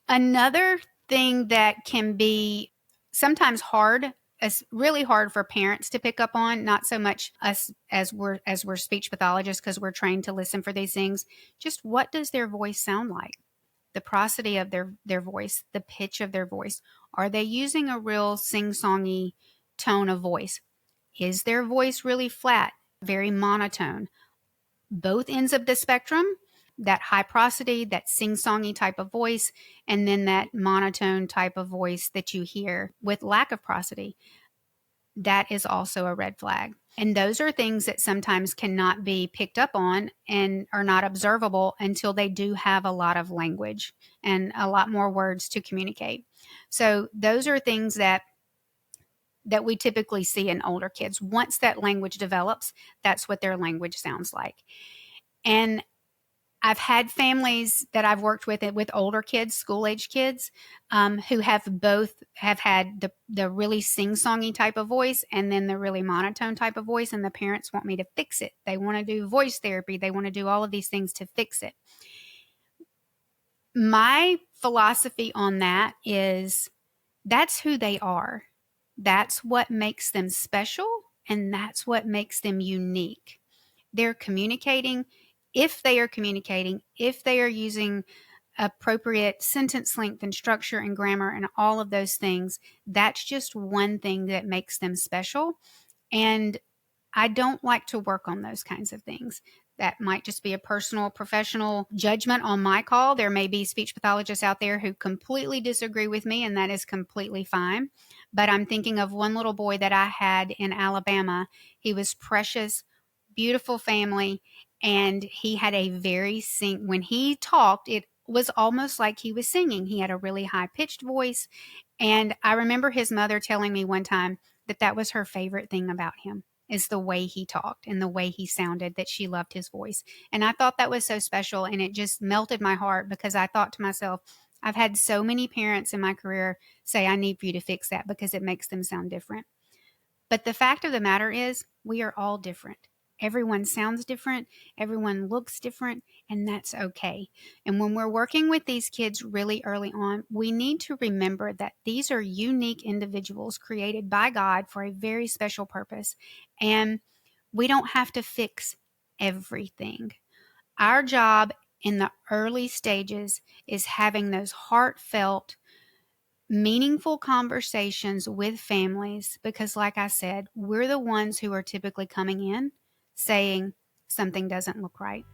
Another thing that can be sometimes hard, it's really hard for parents to pick up on, not so much us as we're speech pathologists because we're trained to listen for these things. Just what does their voice sound like? The prosody of their voice, the pitch of their voice. Are they using a real sing-songy tone of voice? Is their voice really flat, very monotone? Both ends of the spectrum, that high prosody, that sing-songy type of voice, and then that monotone type of voice that you hear with lack of prosody. That is also a red flag. And those are things that sometimes cannot be picked up on and are not observable until they do have a lot of language and a lot more words to communicate. So those are things that we typically see in older kids. Once that language develops, that's what their language sounds like. And I've had families that I've worked with older kids, school-age kids, who have had the really sing-songy type of voice and then the really monotone type of voice, and the parents want me to fix it. They want to do voice therapy. They want to do all of these things to fix it. My philosophy on that is that's who they are. That's what makes them special, and that's what makes them unique. They're communicating. If they are communicating, if they are using appropriate sentence length and structure and grammar and all of those things, that's just one thing that makes them special. And I don't like to work on those kinds of things. That might just be a personal, professional judgment on my call. There may be speech pathologists out there who completely disagree with me, and that is completely fine. But I'm thinking of one little boy that I had in Alabama. He was precious, beautiful family, and he had a when he talked, it was almost like he was singing. He had a really high-pitched voice, and I remember his mother telling me one time that that was her favorite thing about him, is the way he talked and the way he sounded, that she loved his voice. And I thought that was so special, and it just melted my heart because I thought to myself, I've had so many parents in my career say, I need for you to fix that because it makes them sound different. But the fact of the matter is, we are all different. Everyone sounds different, everyone looks different, and that's okay. And when we're working with these kids really early on, we need to remember that these are unique individuals created by God for a very special purpose. And we don't have to fix everything. Our job in the early stages is having those heartfelt, meaningful conversations with families because, like I said, we're the ones who are typically coming in saying something doesn't look right.